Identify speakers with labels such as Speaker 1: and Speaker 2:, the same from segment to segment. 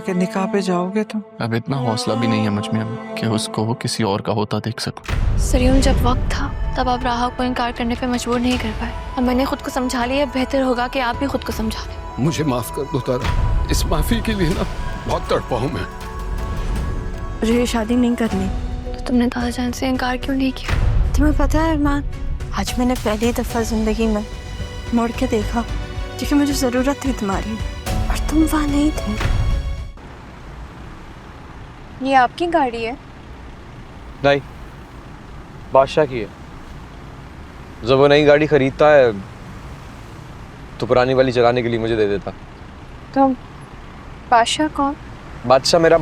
Speaker 1: के निकाह पे जाओगे तुम?
Speaker 2: अब इतना हौसला भी नहीं है मुझ में अब कि उसको किसी और का होता देख सकूं।
Speaker 3: सरियम, जब वक्त था तब आप राहा को इनकार करने पे मजबूर नहीं कर पाए। अब मैंने खुद को समझा लिया, बेहतर होगा कि आप भी खुद को समझा लें।
Speaker 4: मुझे माफ कर दो तारा, इस माफी के लिए ना बहुत तड़पा हूं मैं।
Speaker 5: मुझे ये शादी नहीं करनी।
Speaker 3: तो तुमने ताजान से इनकार क्यों नहीं किया?
Speaker 5: तुम्हें पता है अरमान, आज मैंने पहली दफ़ा ज़िंदगी में मुड़ के देखा क्योंकि मुझे ज़रूरत थी तुम्हारी और तुम वहाँ नहीं थे।
Speaker 3: ये आपकी गाड़ी है?
Speaker 6: नहीं, बादशाह की है। जब वो नई गाड़ी खरीदता है तो पुरानी वाली चलाने के लिए मुझे दे देता।
Speaker 3: तो बादशाह कौन?
Speaker 6: बादशाह मेरा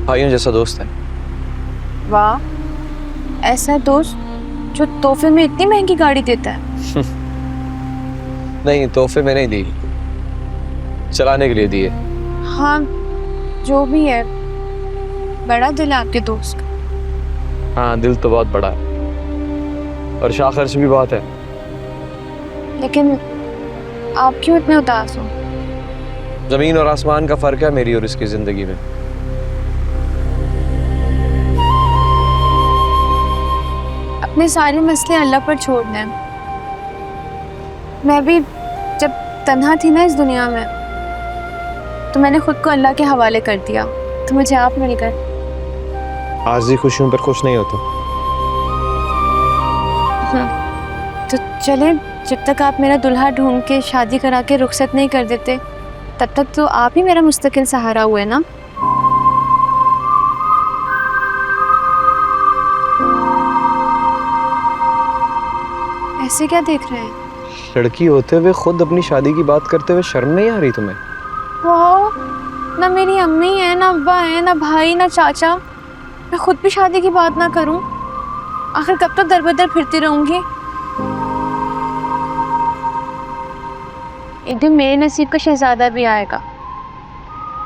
Speaker 6: भाइयों जैसा दोस्त है।
Speaker 3: वाह, ऐसा दोस्त जो तोहफे में इतनी महंगी गाड़ी देता है।
Speaker 6: नहीं, तोहफे में नहीं दी, चलाने के लिए दिए।
Speaker 3: हाँ, जो भी है, बड़ा दिल है आपके दोस्त का।
Speaker 6: हाँ, दिल तो बहुत बड़ा है और शाह खर्च भी बहुत है।
Speaker 3: लेकिन आप क्यों इतने उदास हो?
Speaker 6: जमीन और आसमान का फर्क है मेरी और इसकी जिंदगी में।
Speaker 3: अपने सारे मसले अल्लाह पर छोड़ना है। मैं भी जब तन्हा थी ना इस दुनिया में, तो मैंने खुद को अल्लाह के हवाले कर दिया। तो मुझे आप मिल गए।
Speaker 6: आरज़ी खुशियों पर खुश नहीं होता।
Speaker 3: तो चले, जब तक आप मेरा दुल्हा ढूंढ के शादी करा के रुखसत नहीं कर देते, तब तक तो आप ही मेरा मुस्तकिल सहारा हुए ना। ऐसे क्या देख रहे हैं?
Speaker 6: लड़की होते हुए खुद अपनी शादी की बात करते हुए शर्म नहीं आ रही तुम्हें?
Speaker 3: वाह, ना मेरी अम्मी है, ना अब्बा है, ना भाई, ना चाचा। मैं खुद भी शादी की बात ना करूं? आखिर कब तक दर बदर फिरती रहूंगी? एक दिन मेरे नसीब का शहजादा भी आएगा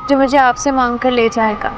Speaker 3: जो मुझे आपसे मांग कर ले जाएगा।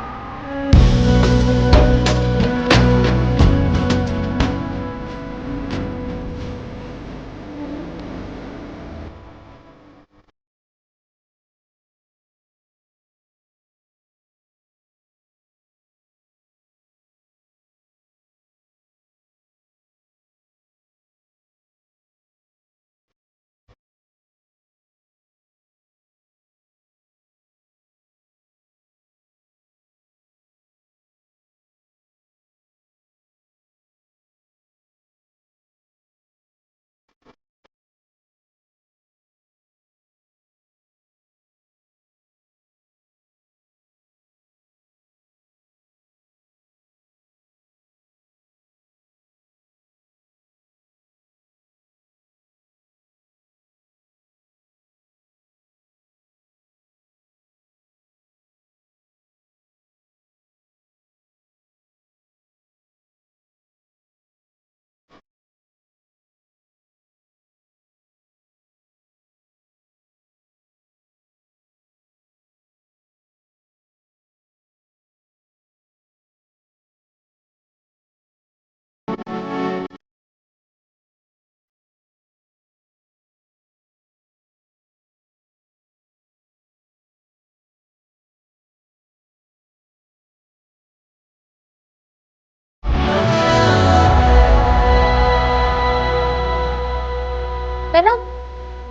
Speaker 3: मैं ना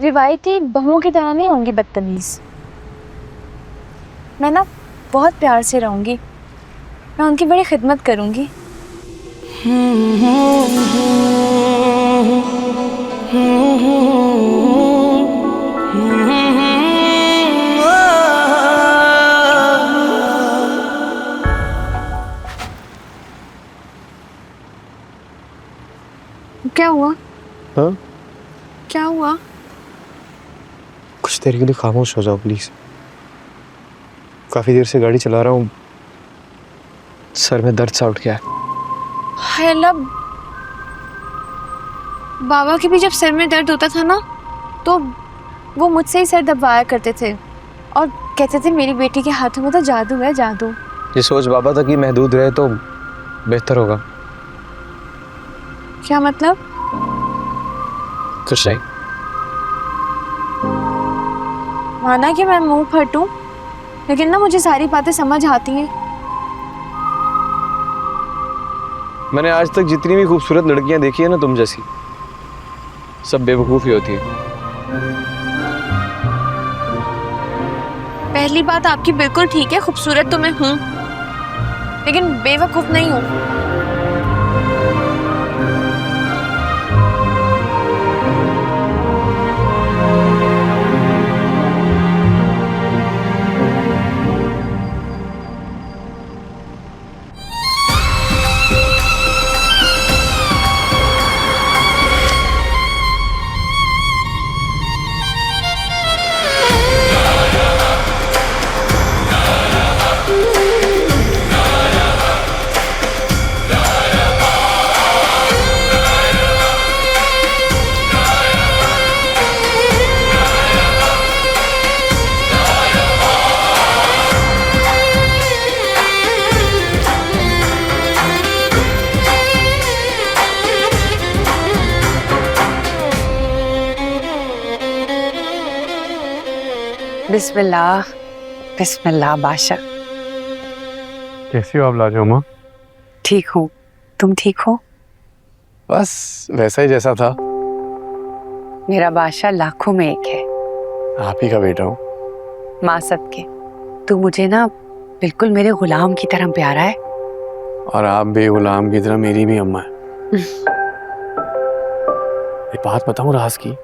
Speaker 3: रिवायती बहुओं की तरह नहीं होंगी बदतमीज। मैं ना बहुत प्यार से रहूंगी, मैं उनकी बड़ी खिदमत करूंगी। क्या हुआ?
Speaker 6: हाँ?
Speaker 3: क्या हुआ?
Speaker 6: कुछ देर के लिए खामोश हो जाओ प्लीज। काफी देर से गाड़ी चला रहा हूँ, सर में दर्द सा उठ गया है।
Speaker 3: हाय अल्लाह, बाबा के भी जब सर में दर्द होता था ना, तो वो मुझसे ही सर दबाया करते थे और कहते थे मेरी बेटी के हाथों में तो जादू है, जादू।
Speaker 6: ये सोच बाबा तक ही महदूद रहे तो बेहतर होगा।
Speaker 3: क्या मतलब?
Speaker 6: कुछ नहीं।
Speaker 3: माना कि मैं मुंह फट हूँ, लेकिन ना मुझे सारी बातें समझ आती हैं।
Speaker 6: मैंने आज तक जितनी भी खूबसूरत लड़कियां देखी है ना तुम जैसी, सब बेवकूफ़ ही होती है।
Speaker 3: पहली बात आपकी बिल्कुल ठीक है, खूबसूरत तो मैं हूँ, लेकिन बेवकूफ नहीं हूँ।
Speaker 1: बिस्मिल्लाह बिस्मिल्लाह बादशाह।
Speaker 7: कैसी हो आप लाजो माँ?
Speaker 1: ठीक हूँ, तुम ठीक हो?
Speaker 7: बस वैसा ही जैसा था।
Speaker 1: मेरा बादशाह लाखों में एक है।
Speaker 7: आप ही का बेटा हूँ।
Speaker 1: माँ सबके। तू मुझे ना बिल्कुल मेरे गुलाम की तरह प्यारा है।
Speaker 7: और आप भी गुलाम की तरह मेरी भी अम्मा है। एक बात बताऊँ राज की,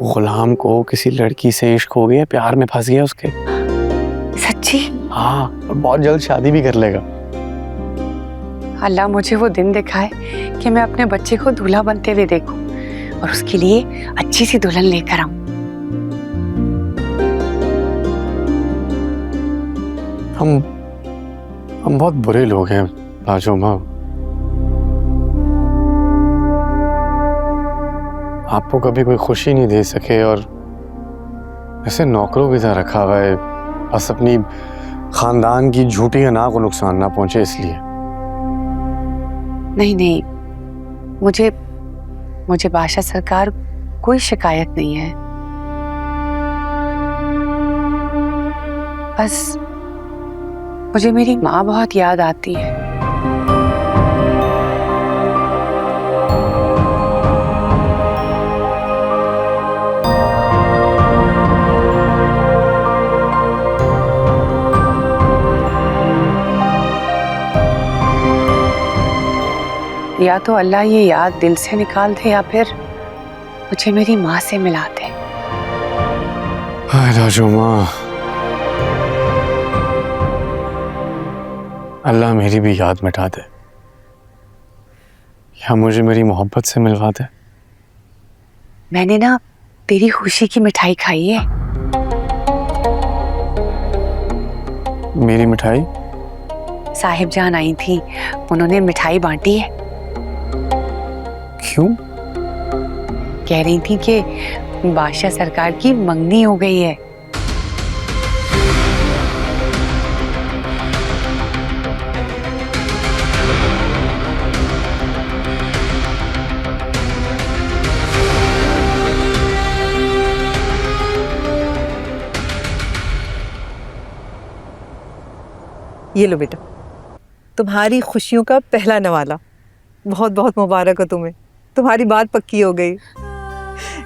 Speaker 7: गुलाम को किसी लड़की से इश्क हो गया, प्यार में फंस गया उसके।
Speaker 1: सच्ची?
Speaker 7: हाँ, और बहुत जल्द शादी भी कर लेगा।
Speaker 1: अल्लाह मुझे वो दिन दिखाए कि मैं अपने बच्चे को दूल्हा बनते हुए देखूं और उसके लिए अच्छी सी दुल्हन लेकर आऊं।
Speaker 7: हम बहुत बुरे लोग हैं लाजो माँ। आपको कभी कोई खुशी नहीं दे सके और ऐसे नौकरों की तरह रखा हुआ है, बस अपनी खानदान की झूठी अना को नुकसान ना पहुंचे इसलिए।
Speaker 1: नहीं नहीं, मुझे बादशाह सरकार कोई शिकायत नहीं है। बस मुझे मेरी माँ बहुत याद आती है। या तो अल्लाह ये याद दिल से निकाल दे या फिर मुझे मेरी माँ से मिला दे।
Speaker 7: हाय लाजो माँ, अल्लाह मेरी भी याद मिटा दे या मुझे मेरी मोहब्बत से मिलवा दे।
Speaker 1: मैंने ना तेरी खुशी की मिठाई खाई है।
Speaker 7: मेरी मिठाई?
Speaker 1: साहिब जान आई थी, उन्होंने मिठाई बांटी है।
Speaker 7: क्यों?
Speaker 1: कह रही थी कि बादशाह सरकार की मंगनी हो गई है।
Speaker 8: ये लो बेटा, तुम्हारी खुशियों का पहला नवाला। बहुत बहुत मुबारक हो तुम्हें, तुम्हारी बात पक्की हो गई।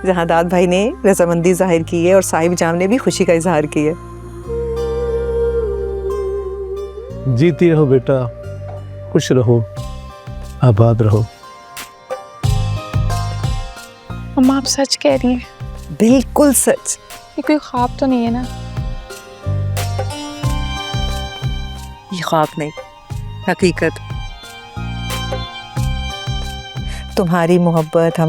Speaker 8: जहां दाद भाई ने रजामंदी जाहिर की है और साहिब जाम ने भी खुशी का इजहार किया है।
Speaker 9: जीती रहो बेटा, खुश रहो, आबाद रहो।
Speaker 3: अम्मा आप सच कह रही हैं?
Speaker 8: बिल्कुल सच।
Speaker 3: ये कोई ख्वाब तो नहीं है ना?
Speaker 8: ये ख्वाब नहीं, हकीकत। तुम्हारी मोहब्बत